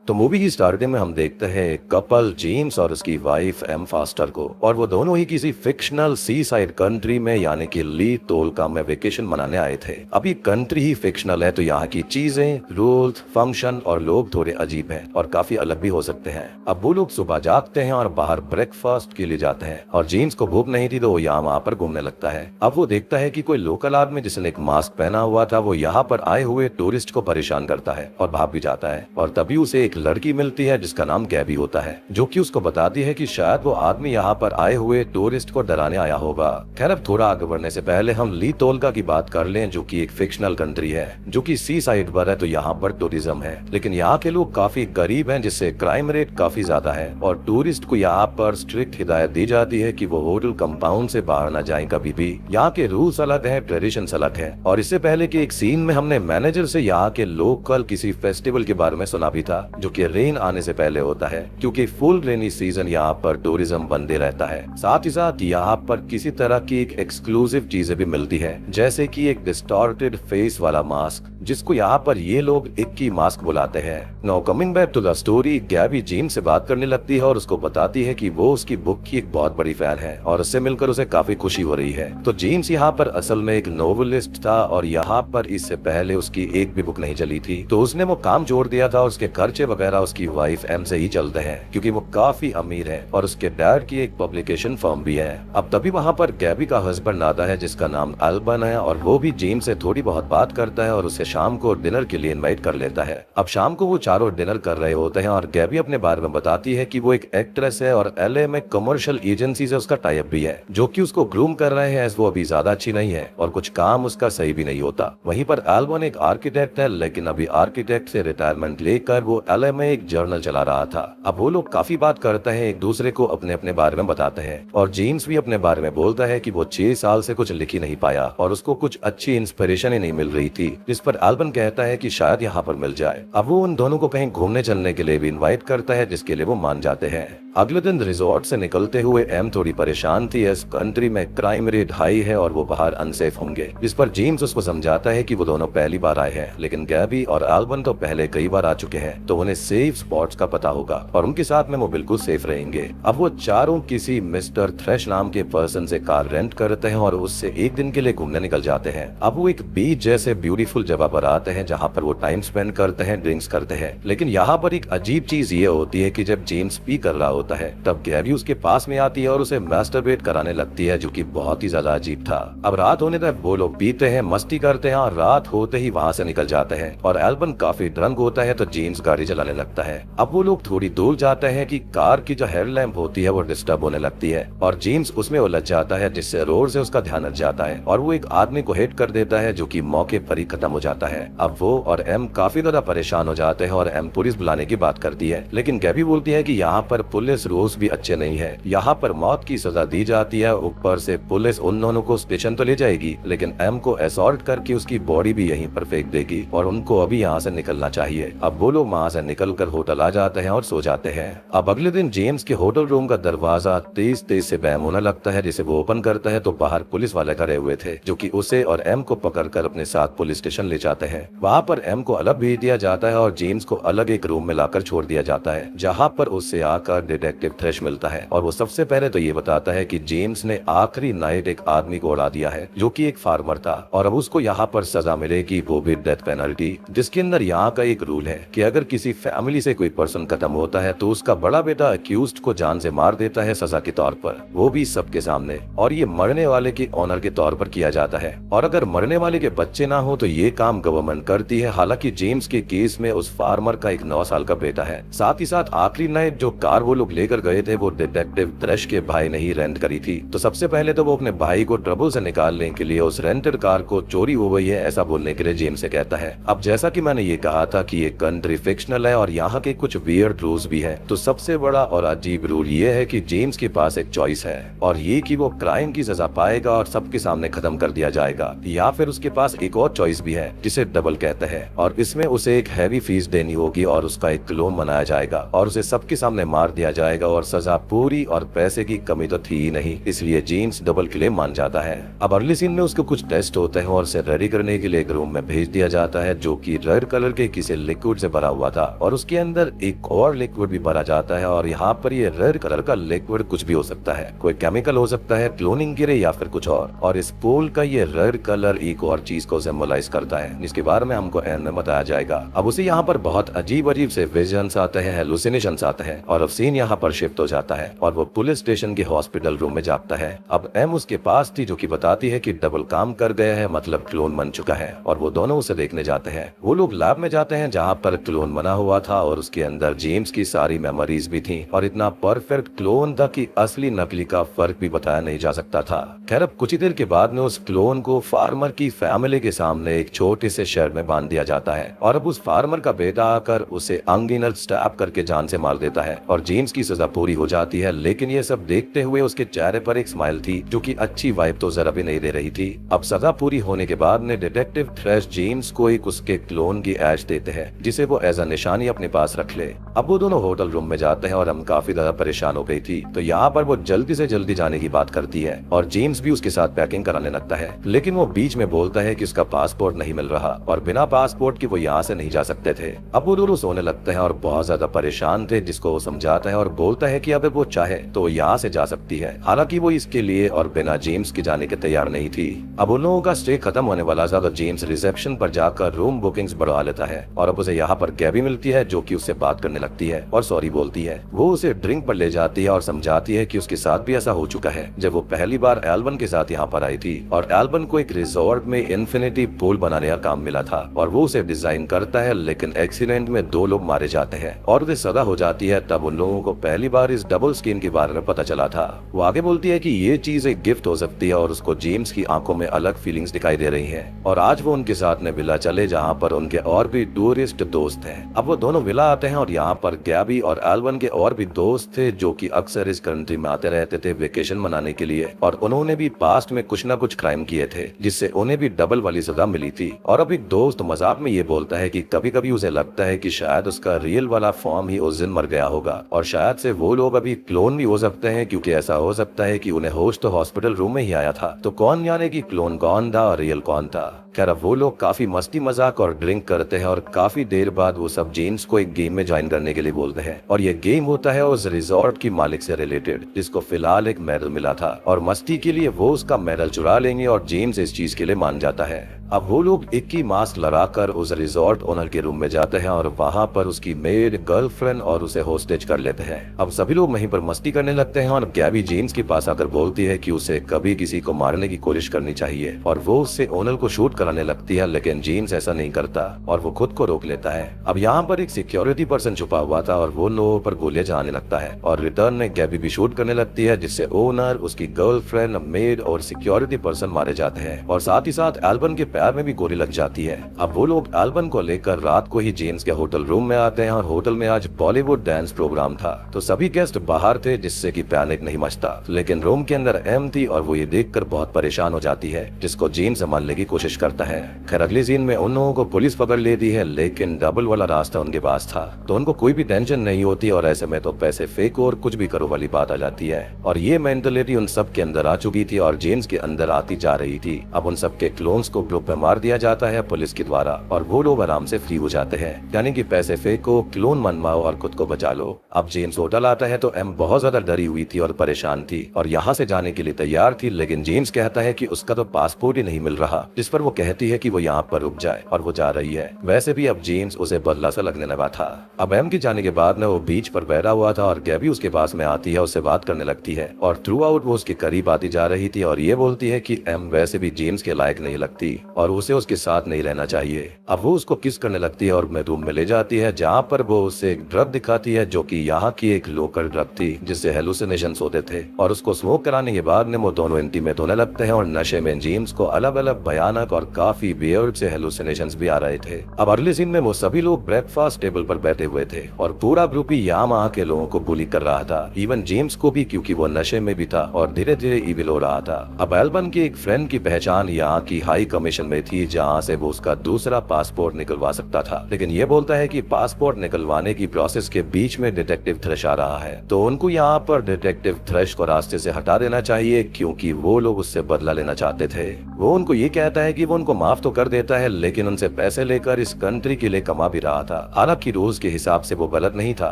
तो मूवी की स्टार्टिंग में हम देखते हैं कपल जेम्स और उसकी वाइफ एम फास्टर को, और वो दोनों ही किसी फिक्शनल सी साइड कंट्री में यानी कि ली तोलका में वेकेशन मनाने आए थे। अभी कंट्री ही फिक्शनल है तो यहाँ की चीजें, रूल्स, फंक्शन और लोग थोड़े अजीब हैं और काफी अलग भी हो सकते हैं। अब वो लोग सुबह जागते हैं और बाहर ब्रेकफास्ट के लिए जाते हैं, और जेम्स को भूख नहीं थी तो वो यहाँ वहाँ पर घूमने लगता है। अब वो देखता है कि कोई लोकल आदमी जिसने एक मास्क पहना हुआ था वो यहाँ पर आए हुए टूरिस्ट को परेशान करता है और भाग भी जाता है। और तभी उसे एक लड़की मिलती है जिसका नाम गैबी होता है, जो कि उसको बताती है कि शायद वो आदमी यहाँ पर आए हुए टूरिस्ट को डराने आया होगा। खैर, अब थोड़ा आगे बढ़ने से पहले हम ली तोलका की बात कर लें, जो कि एक फिक्शनल कंट्री है जो कि सी साइड पर है, तो यहाँ पर टूरिज्म है, लेकिन यहाँ के लोग काफी गरीब हैं जिससे क्राइम रेट काफी ज्यादा है। और टूरिस्ट को यहाँ पर स्ट्रिक्ट हिदायत दी जाती है कि वो होटल कंपाउंड से बाहर न जाए कभी भी। यहाँ के रूल्स अलग है, ट्रेडिशन अलग है। और इससे पहले के एक सीन में हमने मैनेजर से यहाँ के लोकल किसी फेस्टिवल के बारे में सुना भी था, जो कि रेन आने से पहले होता है, क्योंकि फुल रेनी सीजन यहाँ पर टूरिज्म बंदे रहता है। साथ ही साथ यहाँ पर किसी तरह की एक एक्सक्लूसिव चीजें भी मिलती है, जैसे कि एक डिस्टॉर्टेड फेस वाला मास्क, जिसको यहाँ पर ये लोग इक्की मास्क बुलाते हैं। Now coming back to the story, Gabby James से बात करने लगती है और उसको बताती है कि वो उसकी बुक की एक बहुत बड़ी फैन है और उससे मिलकर उसे काफी खुशी हो रही है। तो जेम्स यहाँ पर असल में एक नोवेलिस्ट था और यहाँ पर इससे पहले उसकी एक भी बुक नहीं चली थी, तो उसने वो काम छोड़ दिया था और उसके खर्चे वगैरह उसकी वाइफ एम से ही चलते हैं, क्योंकि वो काफी अमीर है और उसके डैड की एक पब्लिकेशन फर्म भी है। अब तभी वहाँ पर गैबी का हस्बैंड आता है जिसका नाम एल्बन है, और वो भी जेम्स से थोड़ी बहुत बात करता है और उसे शाम को डिनर के लिए इनवाइट कर लेता है। अब शाम को वो चारों डिनर कर रहे होते हैं और गैबी अपने बारे में बताती है कि वो एक एक्ट्रेस है और एलए में कमर्शियल एजेंसी से उसका टाई अप भी है, जो कि उसको ग्रूम कर रहे हैं। वो अभी ज्यादा अच्छी नहीं है और कुछ काम उसका सही भी नहीं होता। वहीं पर एल्बन एक आर्किटेक्ट है, लेकिन अभी आर्किटेक्ट से रिटायरमेंट लेकर वो एलए में एक जर्नल चला रहा था। अब वो लोग काफी बात करते हैं, एक दूसरे को अपने अपने बारे में बताते हैं, और जेम्स भी अपने बारे में बोलता है कि वो 6 साल से कुछ लिख ही नहीं पाया और उसको कुछ अच्छी इंस्पिरेशन ही नहीं मिल रही थी, जिस पर एल्बन कहता है कि शायद यहाँ पर मिल जाए। अब वो उन दोनों को कहीं घूमने चलने के लिए भी इनवाइट करता है, जिसके लिए वो मान जाते हैं। अगले दिन रिजॉर्ट से निकलते हुए एम थोड़ी परेशान थी। इस कंट्री में क्राइम रेट हाई है और वो बाहर अनसेफ होंगे, जिस पर जेम्स उसको समझाता है कि वो दोनों पहली बार आए हैं, लेकिन गैबी और एल्बन तो पहले कई बार आ चुके हैं, तो उन्हें सेफ स्पॉट्स का पता होगा और उनके साथ में वो बिल्कुल सेफ रहेंगे। अब वो चारों किसी मिस्टर थ्रेश नाम के पर्सन से कार रेंट करते हैं और उससे एक दिन के लिए घूमने निकल जाते हैं। अब वो एक बीच जैसे ब्यूटीफुल जगह पर आते हैं जहाँ पर वो टाइम स्पेंड करते हैं, ड्रिंक्स करते हैं। लेकिन यहाँ पर एक अजीब चीज ये होती है कि जब जेम्स पी कर रहा होता है तब गैबी उसके पास में आती है और उसे मैस्टरबेट कराने लगती है, जो कि बहुत ही ज्यादा अजीब था। अब रात होने तक वो लोग पीते हैं, मस्ती करते हैं और रात होते ही वहाँ से निकल जाते हैं। और एल्बन काफी ड्रंक होता है तो जेम्स गाड़ी चलाने लगता है। अब वो लोग थोड़ी दूर जाते हैं कि कार की जो हेडलैम्प होती है वो डिस्टर्ब होने लगती है और जेम्स उसमें उलझ जाता है, जिससे रोड से उसका ध्यान हट जाता है और वो एक आदमी को हिट कर देता है, जो कि मौके पर ही खत्म हो जाता है। अब वो और एम काफी ज्यादा परेशान हो जाते हैं और एम पुलिस बुलाने की बात करती है, लेकिन गैबी बोलती है कि यहाँ पर पुलिस रूल्स भी अच्छे नहीं है, यहाँ पर मौत की सजा दी जाती है। ऊपर से पुलिस उन दोनों को स्टेशन तो ले जाएगी, लेकिन एम को असॉल्ट करके उसकी बॉडी भी यहीं पर फेंक देगी और उनको अभी यहाँ से निकलना चाहिए। अब वो लोग वहाँ से निकलकर होटल आ जाते हैं और सो जाते हैं। अब अगले दिन जेम्स के होटल रूम का दरवाजा तेज तेज से बैम होने लगता है, जिसे वो ओपन करता है तो बाहर पुलिस वाले खड़े हुए थे, जो कि उसे और एम को पकड़कर अपने साथ पुलिस स्टेशन ले जाते हैं। वहाँ पर एम को अलग भेज दिया जाता है और जेम्स को अलग एक रूम में लाकर छोड़ दिया जाता है, जहाँ पर उससे आकर डिटेक्टिव थ्रेश मिलता है और वो सबसे पहले तो ये बताता है कि जेम्स ने आखिरी नाइट एक आदमी को उड़ा दिया है, जो कि एक फार्मर था, और अब उसको यहाँ पर सजा मिलेगी, वो भी डेथ पेनल्टी, जिसके अंदर यहाँ का एक रूल है कि अगर किसी फैमिली से कोई पर्सन खत्म होता है तो उसका बड़ा बेटा अक्यूज्ड को जान से मार देता है सजा के तौर पर, वो भी सबके सामने, और ये मरने वाले के ऑनर के तौर पर किया जाता है। और अगर मरने वाले के बच्चे ना हो तो ये काम गवर्नमेंट करती है। हालांकि जेम्स के केस में उस फार्मर का एक 9 साल का बेटा है। साथ ही साथ आखिरी नाइट जो कार वो लोग लेकर गए थे वो डिटेक्टिव थ्रेश के भाई ने ही रेंट करी थी, तो सबसे पहले तो वो अपने भाई को ट्रबल से निकालने के लिए उस रेंटेड कार को चोरी हो गई है ऐसा बोलने के लिए जेम्स से कहता है। अब जैसा कि मैंने ये कहा था कि ये कंट्री फिक्शनल है और यहाँ के कुछ वियर्ड रूल्स भी है, तो सबसे बड़ा और अजीब रूल ये है कि जेम्स के पास एक चॉइस है, और ये कि वो क्राइम की सजा पाएगा और सबके सामने खत्म कर दिया जाएगा, या फिर उसके पास एक और चॉइस भी है जिसे डबल कहते हैं, और इसमें उसे एक हैवी फीस देनी होगी और उसका एक क्लोन बनाया जाएगा और उसे सबके सामने मार दिया जाएगा और सजा पूरी, और पैसे की कमी तो थी ही नहीं, इसलिए जेम्स डबल के लिए मान जाता है। अब अगले सीन में उसको कुछ टेस्ट होते हैं और उसे रेडी करने के लिए एक रूम में भेज दिया जाता है जो कि रेड कलर के किसी लिक्विड से भरा हुआ था, और उसके अंदर एक और लिक्विड भी भरा जाता है। और यहाँ पर ये रेड कलर का लिक्विड कुछ भी हो सकता है, कोई केमिकल हो सकता है, क्लोनिंग के लिए या फिर कुछ और इस पोल का ये रेड कलर एक और चीज को सिंबलाइज करता है जिसके बारे में हमको एंड में बताया जाएगा। अब उसे यहाँ पर बहुत अजीब अजीब से विजन्स आते हैं, हेलुसिनेशंस आते हैं, और अब सीन यहाँ पर शिफ्ट हो जाता है और वो पुलिस स्टेशन के हॉस्पिटल रूम में जाता है। अब एम उसके पास थी जो कि बताती है कि डबल काम कर गया है, मतलब क्लोन बन चुका है, और वो दोनों उसे देखने जाते हैं। वो लोग लैब में जाते हैं जहाँ पर क्लोन बना हुआ था और उसके अंदर जेम्स की सारी मेमोरीज भी थी और इतना परफेक्ट क्लोन था कि असली नकली का फर्क भी बताया नहीं जा सकता था। खैर अब कुछ ही देर के बाद में उस क्लोन को फार्मर की फैमिली के सामने एक छोटे से शहर में बांध दिया जाता है और अब उस फार्मर का बेटा आकर उसे अंगिनल स्टैब करके जान से मार देता है और जेम्स की सजा पूरी हो जाती है। लेकिन ये सब देखते हुए उसके चेहरे पर एक स्माइल थी जो कि अच्छी वाइब तो जरा भी नहीं दे रही थी। अब सजा पूरी होने के बाद में डिटेक्टिव थ्रेश जेम्स को एक उसके क्लोन की एश देते हैं जिसे वो एज अ निशानी अपने पास रख ले। अब वो दोनों होटल रूम में जाते हैं और हम काफी ज्यादा परेशान हो गई थी, तो यहाँ पर वो जल्दी से जल्दी जाने की बात करती है और जेम्स भी उसके साथ पैकिंग कराने लगता है। लेकिन वो बीच में बोलता है कि उसका पासपोर्ट नहीं मिल रहा और बिना पासपोर्ट के वो यहाँ से नहीं जा सकते थे। अब वो दोनों सोने लगते हैं और बहुत ज्यादा परेशान थे, जिसको वो समझाता है और बोलता है कि अगर वो चाहे तो यहाँ से जा सकती है। हालांकि वो इसके लिए और बिना जेम्स के जाने के तैयार नहीं थी। अब उन लोगों का स्टे खत्म होने वाला था तो जेम्स रिसेप्शन पर जाकर रूम बुकिंग्स बढ़वा लेता है और अब उसे यहाँ पर गैबी मिलती है जो कि उससे बात करने लगती है और सॉरी बोलती है। वो उसे ड्रिंक पर ले जाती है और समझाती है कि उसके साथ भी ऐसा हो चुका है जब वो पहली बार एल्बन के साथ यहाँ पर आई थी और एल्बन को एक रिजॉर्ट में इन्फिनिटी पूल बनाने का काम मिला था और वो उसे डिजाइन करता है, लेकिन एक्सीडेंट में 2 लोग मारे जाते हैं और उसे सजा हो जाती है। तब उन लोगों को पहली बार इस डबल स्किन के बारे में पता चला था। वो आगे बोलती है कि ये चीज एक गिफ्ट हो सकती है और उसको जेम्स की आंखों में अलग फीलिंग्स दिखाई दे रही है और आज वो उनके साथ में विला चले जहाँ पर उनके और भी टूरिस्ट दोस्त हैं। अब वो दोनों विला आते हैं और यहाँ पर गैबी और एल्बन के और भी दोस्त थे जो कि अक्सर इस कंट्री में आते रहते थे वेकेशन मनाने के लिए और उन्होंने भी पास्ट में कुछ ना कुछ क्राइम किए थे जिससे उन्हें भी डबल वाली सजा मिली थी। और अब एक दोस्त मजाक में ये बोलता है कि कभी कभी उसे लगता है कि शायद उसका रियल वाला फॉर्म ही उस दिन मर गया होगा और शायद से वो लोग अभी क्लोन भी हो सकते हैं, क्योंकि ऐसा हो सकता है कि उन्हें होश तो हॉस्पिटल रूम में ही आया था, तो कौन जाने कि क्लोन कौन था और रियल कौन था। खैर अब वो लोग काफी मस्ती मजाक और ड्रिंक करते हैं और काफी देर बाद वो सब जेम्स को एक गेम में ज्वाइन करने के लिए बोलते हैं और ये गेम होता है उस रिजॉर्ट की मालिक से रिलेटेड जिसको फिलहाल एक मेडल मिला था और मस्ती के लिए वो उसका मेडल चुरा लेंगे और जेम्स इस चीज के लिए मान जाता है। अब वो लोग एक ही मास्क लगाकर उस रिजॉर्ट ओनर के रूम में जाते हैं और वहाँ पर उसकी मेड, गर्लफ्रेंड और उसे होस्टेज कर लेते हैं। अब सभी लोग वहीं पर मस्ती करने लगते हैं और गैबी जेम्स के पास आकर बोलती है कि उसे कभी किसी को मारने की कोशिश करनी चाहिए और वो उससे ओनर को शूट कराने लगती है, लेकिन जेम्स ऐसा नहीं करता और वो खुद को रोक लेता है। अब यहाँ पर एक सिक्योरिटी पर्सन छुपा हुआ था और वो लोगों पर गोलियां चलाने लगता है और रिटर्न में गैबी भी शूट करने लगती है जिससे ओनर, उसकी गर्लफ्रेंड, मेड और सिक्योरिटी पर्सन मारे जाते हैं और साथ ही साथ एल्बन के पैर में भी गोली लग जाती है। अब वो लोग एल्बन को लेकर रात को ही जेम्स के होटल रूम में आते हैं और होटल में आज बॉलीवुड डांस प्रोग्राम था, तो सभी गेस्ट बाहर थे जिससे कि पैनिक नहीं मचता, लेकिन रूम के अंदर एम थी और वो ये देखकर बहुत परेशान हो जाती है जिसको जेम्स संभालने की कोशिश करता है। खैर अगले सीन में उन लोगों को पुलिस पकड़ लेती है, लेकिन डबल वाला रास्ता उनके पास था तो उनको कोई भी टेंशन नहीं होती और ऐसे में तो पैसे फेंको और कुछ भी करो वाली बात आ जाती है और ये मेंटलिटी उन सब के अंदर आ चुकी थी और जेम्स के अंदर आती जा रही थी। अब उन सब के क्लोन्स को ग्रुप में मार दिया जाता है पुलिस के द्वारा और वो लोग आराम से फ्री हो जाते हैं, यानी कि पैसे फेंको, क्लोन मनवाओ और खुद को बचा लो। अब जेम्स होटल आता है तो एम बहुत ज्यादा डरी हुई थी और परेशान थी और यहाँ से जाने के लिए तैयार थी, लेकिन जेम्स कहता है कि उसका तो पासपोर्ट ही नहीं मिल रहा, जिस पर वो कहती है कि वो यहाँ पर रुक जाए और वो जा रही है। वैसे भी अब जेम्स उसे बदला सा लगने लगा था। अब एम के जाने के बाद में वो बीच पर बैठा हुआ था और गैबी उसके पास में आती है, उससे बात करने लगती है और थ्रू आउट वो उसके करीब आती जा रही थी और ये बोलती है कि एम वैसे भी जेम्स के लायक नहीं लगती और उसे उसके साथ नहीं रहना चाहिए। अब वो उसको किस करने लगती है और मैं रूम में ले जाती है जहाँ पर वो उसे एक ड्रग दिखाती है जो कि यहाँ की एक लोकल ड्रग थी जिससे हेलुसिनेशंस होते थे और उसको स्मोक कराने के बाद में वो दोनों इंटीमेट होने लगते हैं और नशे में जेम्स को अलग अलग भयानक और काफी वियर्ड से हेलुसिनेशंस भी आ रहे थे। अब अगले सीन में वो सभी लोग ब्रेकफास्ट टेबल पर बैठे हुए थे और पूरा ग्रुप ही यहाँ के लोगों को बुली कर रहा था, इवन जेम्स को भी, क्योंकि वो नशे में भी था और धीरे धीरे इविल हो रहा था। अब एल्बन के एक फ्रेंड की पहचान यहाँ की हाई कमीशन में थी, जहाँ से वो उसका दूसरा पासपोर्ट निकलवा सकता था, लेकिन ये बोलता है कि पासपोर्ट निकलवाने की प्रोसेस के बीच में डिटेक्टिव थ्रेश आ रहा है, तो उनको यहाँ पर डिटेक्टिव थ्रेश को रास्ते से हटा देना चाहिए, क्योंकि वो लोग उससे बदला लेना चाहते थे। वो उनको ये कहता है कि वो उनको माफ तो कर देता है, लेकिन उनसे पैसे लेकर इस कंट्री के लिए कमा भी रहा था। हालांकि रूल्स के हिसाब से वो गलत नहीं था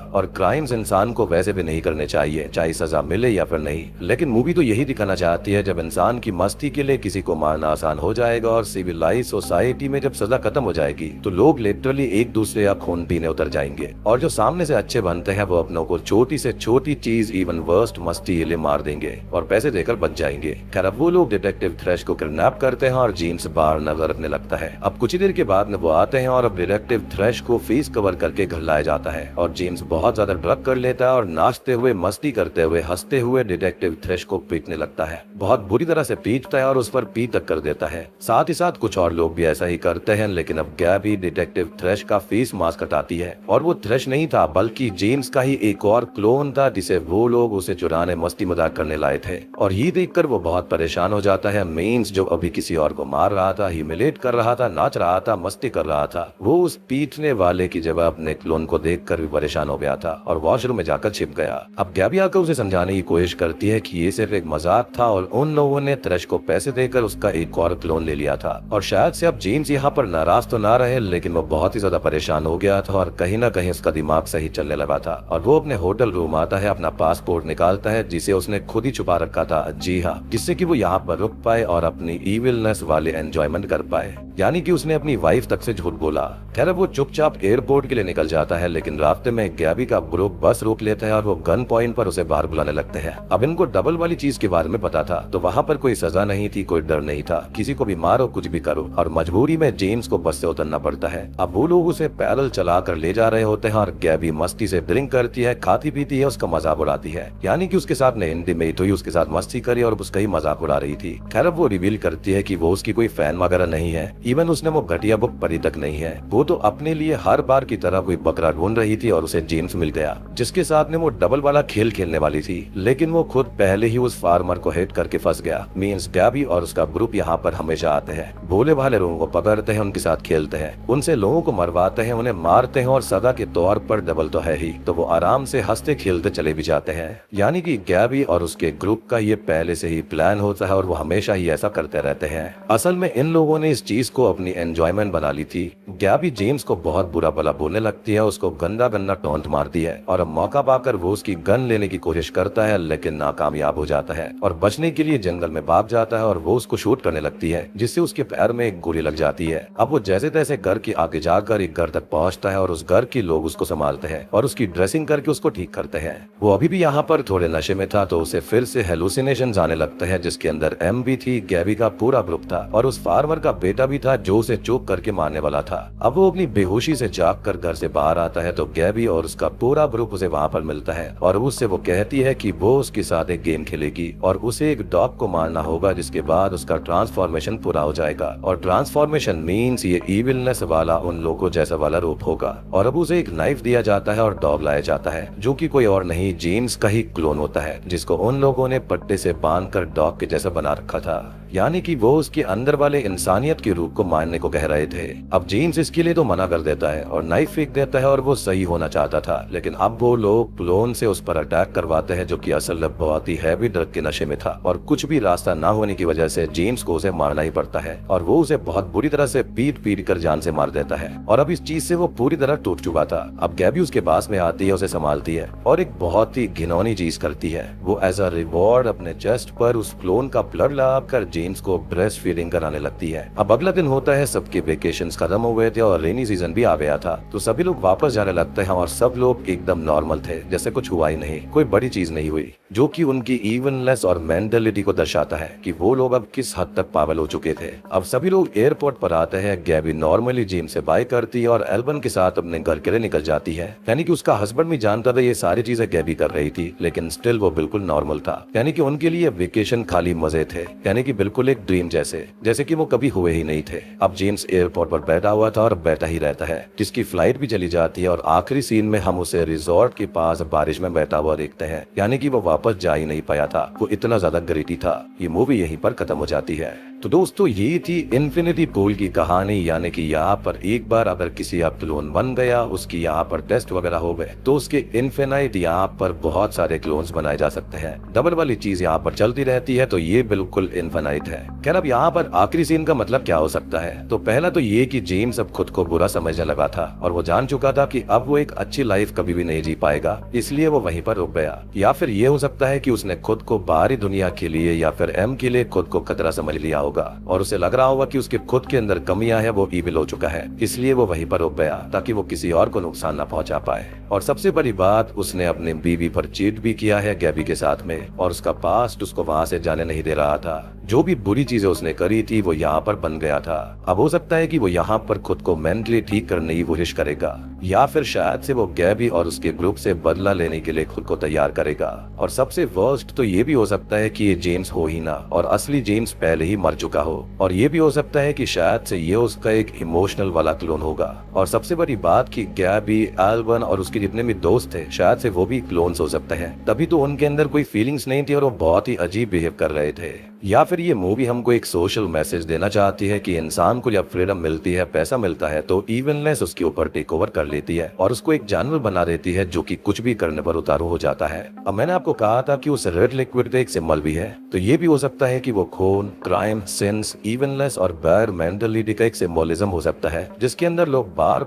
और क्राइम्स इंसान को वैसे भी नहीं करने चाहिए, चाहे सजा मिले या फिर नहीं। लेकिन मूवी तो यही दिखाना चाहती है, जब इंसान की मस्ती के लिए किसी को मारना आसान हो जाएगा और सिविलाइज सोसाइटी में जब सजा खत्म हो जाएगी तो लोग लिटरली एक दूसरे का खून पीने उतर जाएंगे, और जो सामने से अच्छे बनते हैं वो अपनों को छोटी से छोटी चीज, इवन वर्स्ट मस्ती के लिए मार देंगे और पैसे देकर बच जाएंगे। खैर, अब वो लोग डिटेक्टिव थ्रेश को किडनैप करते हैं और जेम्स बाहर नजर रखने लगता है। अब कुछ ही देर के बाद में वो आते हैं और अब डिटेक्टिव थ्रेश को फीस कवर करके घर लाया जाता है और जेम्स बहुत ज्यादा ड्रग कर लेता है और नाचते हुए, मस्ती करते हुए, हंसते हुए डिटेक्टिव थ्रेश को पीटने लगता है। बहुत बुरी तरह से पीटता है और उस पर पी तक कर देता है। साथ ही साथ कुछ और लोग भी ऐसा ही करते हैं, लेकिन अब गैबी डिटेक्टिव थ्रेश का फेस मास्क हटाती है और वो थ्रेश नहीं था बल्कि जेम्स का ही एक और क्लोन था, जिसे वो लोग उसे चुराने मस्ती मजाक करने लाए थे। और ये देखकर वो बहुत परेशान हो जाता है। मीन्स जो अभी किसी और को मार रहा था, ह्यूमिलेट कर रहा था, नाच रहा था, मस्ती कर रहा था, वो उस पीटने वाले की जगह अपने क्लोन को देखकर भी परेशान हो गया था और वॉशरूम में जाकर छिप गया। अब गैबी आकर उसे समझाने की कोशिश करती है कि ये सिर्फ एक मजाक था और उन लोगों ने थ्रेश को पैसे देकर उसका एक और क्लोन ले लिया था। और शायद से अब जेम्स यहाँ पर नाराज तो ना रहे, लेकिन वो बहुत ही ज्यादा परेशान हो गया था और कहीं ना कहीं उसका दिमाग सही चलने लगा था। और वो अपने होटल रूम आता है, अपना पासपोर्ट निकालता है जिसे उसने खुद ही छुपा रखा था, जी हाँ, जिससे कि वो यहाँ पर रुक पाए और अपनी इविलनेस वाले एंजॉयमेंट कर पाए, यानी कि उसने अपनी वाइफ तक से झूठ बोला। खैर, वो चुपचाप एयरपोर्ट के लिए निकल जाता है, लेकिन रास्ते में गैबी का ग्रुप बस रोक लेता है और वो गन पॉइंट पर उसे बाहर बुलाने लगते हैं। अब इनको डबल वाली चीज के बारे में पता था, तो वहाँ पर कोई सजा नहीं थी, कोई डर नहीं था, किसी को भी मारो, कुछ भी करो, और मजबूरी में जेम्स को बस से उतरना पड़ता है। अब वो लोग उसे पैदल चला कर ले जा रहे होते हैं और गैबी मस्ती से ड्रिंक करती है, खाती पीती है, उसका मजाक उड़ाती है, यानी कि उसके साथ ने इंटीमेट हुई, उसके साथ मस्ती करी और उसका ही मजाक उड़ा रही थी। खैर, वो रिवील करती है कि वो उसकी कोई फैन वगैरह नहीं है, इवन उसने वो घटिया बुक पढ़ी तक नहीं है। वो तो अपने लिए हर बार की तरह कोई बकरा ढूंढ रही थी और उसे जेम्स मिल गया, जिसके साथ में वो डबल वाला खेल खेलने वाली थी, लेकिन वो खुद पहले ही उस फार्मर को हिट करके फंस गया। मीन्स गैबी और उसका ग्रुप यहाँ पर हमेशा आते हैं, भोले भाले लोगों को पकड़ते हैं, उनके साथ खेलते हैं, उनसे लोगों को मरवाते हैं, उन्हें मारते हैं और सजा के तौर पर डबल तो है ही, तो वो आराम से हंसते खेलते चले भी जाते हैं। यानी कि गैबी और उसके ग्रुप का ये पहले से ही प्लान होता है और वो हमेशा ही ऐसा करते रहते हैं। असल में इन लोगों ने इस चीज को अपनी एंजॉयमेंट बना ली थी। गैबी जेम्स को बहुत बुरा भला बोलने लगती है, उसको गंदा गंदा टॉन्ट मारती है और अब मौका पाकर वो उसकी गन लेने की कोशिश करता है, लेकिन नाकामयाब हो जाता है और बचने के लिए जंगल में भाग जाता है और वो उसको शूट करने लगती है, जिससे उसके पैर में एक गोली लग जाती है। अब वो जैसे तैसे घर के आगे जाकर एक घर तक पहुंचता है और उस घर के लोग उसको संभालते हैं और उसकी ड्रेसिंग करके उसको ठीक करते हैं। वो अभी भी यहाँ पर थोड़े नशे में था, तो उसे फिर से हेलुसिनेशंस आने लगते हैं, जिसके अंदर एम भी थी, गैबी का पूरा ग्रुप था और उस फार्मर का बेटा भी था जो उसे चोक करके मारने वाला था। अब वो अपनी बेहोशी से जाग कर घर से बाहर आता है तो गैबी और उसका पूरा ग्रुप उसे वहाँ पर मिलता है और उससे वो कहती है कि वो उसके साथ एक गेम खेलेगी और उसे एक डॉग को मारना होगा, जिसके बाद उसका ट्रांसफॉर्मेशन पूरा हो जाएगा। और ट्रांसफॉर्मेशन मीन्स ये इविलनेस वाला उन लोगों जैसा वाला रूप होगा। और अब उसे एक नाइफ दिया जाता है और डॉग लाया जाता है, जो कि कोई और नहीं, जेम्स का ही क्लोन होता है, जिसको उन लोगों ने पट्टे से बांधकर डॉग के जैसा बना रखा था, यानी कि वो उसके अंदर वाले इंसानियत के रूप को मारने को कह रहे थे। अब जेम्स इसके लिए तो मना कर देता है और नाइफ फेंक देता है और वो सही होना चाहता था, लेकिन अब वो लोग क्लोन से उस पर अटैक करवाते हैं, जो कि असल में बहुत ही हैवी ड्रग के नशे में था और कुछ भी रास्ता ना होने की वजह से जेम्स को उसे मारना ही पड़ता है और वो उसे बहुत बुरी तरह से पीट पीट कर जान से मार देता है। और अब इस चीज से वो पूरी तरह टूट चुका था। अब गैबी उसके पास में आती है, उसे संभालती है और एक बहुत ही घिनौनी चीज करती है। वो एज अ रिवॉर्ड अपने चेस्ट पर उस क्लोन का ब्लड लगाकर जेम्स को ब्रेस्ट फीडिंग कराने लगती है। अब अगला दिन होता है, सबके वेकेशंस खत्म हो गए थे और रेनी सीजन भी आ गया था, तो सभी लोग वापस जाने लगते हैं और सब लोग एकदम नॉर्मल थे, जैसे कुछ हुआ ही नहीं, कोई बड़ी चीज नहीं हुई, जो कि उनकी इवननेस और मेंटलिटी को दर्शाता है कि वो लोग अब किस हद तक पागल हो चुके थे। अब सभी लोग एयरपोर्ट पर आते हैं। गैबी नॉर्मली जेम्स से बाय करती है और एल्बन के साथ अपने घर के लिए निकल जाती है, यानी कि उसका हस्बैंड भी जानता था ये सारी चीजें गैबी कर रही थी, लेकिन स्टिल वो बिल्कुल नॉर्मल था, यानी कि उनके लिए वेकेशन खाली मजे थे, यानी कि बिल्कुल एक ड्रीम जैसे कि वो कभी हुए ही नहीं थे। अब जेम्स एयरपोर्ट पर बैठा हुआ था और बैठा ही रहता है, जिसकी फ्लाइट भी चली जाती है और आखिरी सीन में हम उसे रिजॉर्ट के पास बारिश में बैठा हुआ देखते हैं, यानी कि वो वापस जा ही नहीं पाया था, वो इतना ज्यादा ग्रेटी था। ये मूवी यहीं पर खत्म हो जाती है। तो दोस्तों ये थी इन्फिनिटी पूल की कहानी, यानी कि यहाँ पर एक बार अगर किसी आप क्लोन बन गया, उसकी यहाँ पर टेस्ट वगैरह हो गए, तो उसके इन्फिनाइट यहाँ पर बहुत सारे क्लोन्स बनाए जा सकते हैं। डबल वाली चीज यहाँ पर चलती रहती है, तो ये बिल्कुल इन्फिनाइट है। खैर अब यहाँ पर आखिरी सीन का मतलब क्या हो सकता है? तो पहला तो ये कि जेम्स अब खुद को बुरा समझने लगा था और वो जान चुका था कि अब वो एक अच्छी लाइफ कभी भी नहीं जी पाएगा, इसलिए वो वहीं पर रुक गया। या फिर ये हो सकता है कि उसने खुद को बाहरी दुनिया के लिए या फिर एम के लिए खुद को खतरा समझ लिया होगा और उसे लग रहा होगा कि उसके खुद के अंदर कमियां है, वो ईविल हो चुका है, इसलिए वो वहीं पर रुक गया ताकि वो किसी और को नुकसान ना पहुंचा पाए। और सबसे बड़ी बात, उसने अपने बीवी पर चीट भी किया है गैबी के साथ में, और उसका पास्ट उसको वहां से जाने नहीं दे रहा था। जो भी बुरी चीजें उसने करी थी वो यहाँ पर बन गया था। अब हो सकता है कि वो यहाँ पर खुद को मेंटली ठीक करने की कोशिश करेगा, या फिर शायद से वो गैबी और उसके ग्रुप से बदला लेने के लिए खुद को तैयार करेगा। और सबसे वर्स्ट तो ये भी हो सकता है कि ये जेम्स हो ही ना और असली जेम्स पहले ही मर चुका हो। और ये भी हो सकता है कि शायद से ये उसका एक इमोशनल वाला क्लोन होगा। और सबसे बड़ी बात कि गैबी, एल्वन और उसके जितने भी दोस्त थे, शायद से वो भी क्लोन्स हो सकते हैं, तभी तो उनके अंदर कोई फीलिंग्स नहीं थी और वो बहुत ही अजीब बिहेव कर रहे थे। या फिर ये मूवी हमको एक सोशल मैसेज देना चाहती है कि इंसान को जब फ्रीडम मिलती है, पैसा मिलता है, तो इवननेस उसके ऊपर टेक ओवर कर लेती है और उसको एक जानवर बना देती है जो कि कुछ भी करने पर उतारू हो जाता है। अब मैंने आपको कहा था कि उस रेड लिक्विड का एक सिंबल भी है, तो ये भी हो सकता है कि वो खून, क्राइम, सिंस, इवननेस और बैड मेंटलिटी का एक सिंबोलिज्म हो सकता है, जिसके अंदर लोग बार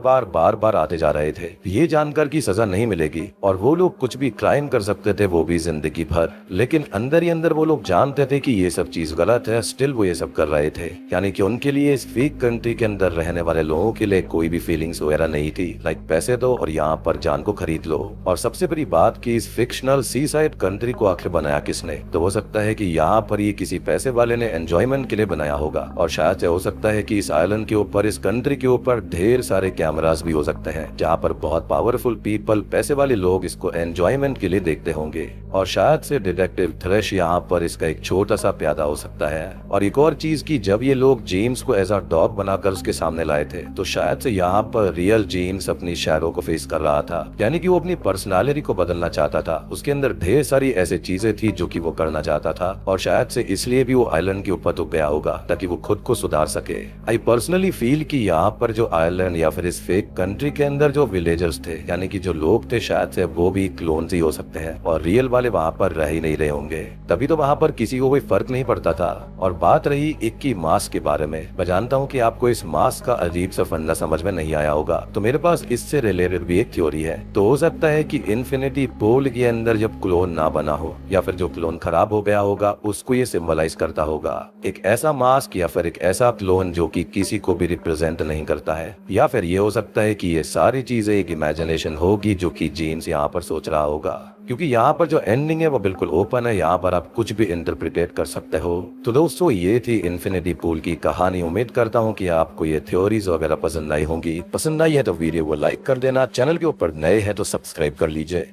बार आते जा रहे थे। ये जानकर की सजा नहीं मिलेगी और वो लोग कुछ भी क्राइम कर सकते थे, वो भी जिंदगी भर, लेकिन अंदर ही अंदर वो लोग जानते थे कि ये सब चीज गलत है, स्टिल वो ये सब कर रहे थे। यानी कि उनके लिए इस फेक कंट्री के अंदर रहने वाले लोगों के लिए कोई भी फीलिंग्स वगैरह नहीं थी, लाइक पैसे दो और यहाँ पर जान को खरीद लो। और सबसे बड़ी बात कि इस फिक्शनल सी साइड कंट्री को आखिर बनाया किसने? तो हो सकता है कि यहाँ पर ये किसी पैसे वाले ने एंजॉयमेंट के लिए बनाया होगा, और शायद से हो सकता है कि इस आइलैंड के ऊपर, इस कंट्री के ऊपर ढेर सारे कैमरास भी हो सकते हैं, जहाँ पर बहुत पावरफुल पीपल, पैसे वाले लोग इसको एंजॉयमेंट के लिए देखते होंगे। और शायद से डिटेक्टिव थ्रेश यहाँ पर इसका एक छोटा सा प्यादा हो सकता है। और एक और चीज की जब ये लोग जेम्स को एज अ डॉग बनाकर उसके सामने लाए थे, तो शायद से यहाँ पर रियल जेम्स अपनी शैडो को फेस कर रहा था, यानी कि वो अपनी पर्सनालिटी को बदलना चाहता था। उसके अंदर ढेर सारी ऐसी चीजें थी जो कि वो करना चाहता था, और शायद से इसलिए भी वो आइलैंड के ऊपर तो गया होगा ताकि वो खुद को सुधार सके। आई पर्सनली फील कि यहाँ पर जो आइलैंड या फिर इस फेक कंट्री के अंदर जो विलेजर्स थे, यानी कि जो लोग थे, शायद से वो भी क्लोन्स ही हो सकते हैं और रियल वाले वहाँ पर रह ही नहीं रहे होंगे, तभी तो वहाँ पर किसी को कोई फर्क नहीं पड़ता था। और बात रही इक्की मास्क के बारे में, मैं जानता हूँ कि आपको इस मास्क का अजीब सा फंडा समझ में नहीं आया होगा, तो मेरे पास इससे रिलेटेड भी एक थ्योरी है। तो हो सकता है कि इन्फिनिटी पूल के अंदर जब क्लोन ना बना हो या फिर जो क्लोन खराब हो गया होगा, उसको ये सिंबलाइज करता होगा, एक ऐसा मास्क या फिर एक ऐसा क्लोन जो कि किसी को भी रिप्रेजेंट नहीं करता है। या फिर ये हो सकता है कि ये सारी चीजें एक इमेजिनेशन होगी जो कि जेम्स यहाँ पर सोच रहा होगा, क्योंकि यहाँ पर जो एंडिंग है वो बिल्कुल ओपन है, यहाँ पर आप कुछ भी इंटरप्रिटेट कर सकते हो। तो दोस्तों ये थी इन्फिनिटी पूल की कहानी। उम्मीद करता हूँ कि आपको ये थ्योरीज वगैरह पसंद आई होंगी। पसंद आई है तो वीडियो को लाइक कर देना, चैनल के ऊपर नए हैं तो सब्सक्राइब कर लीजिए।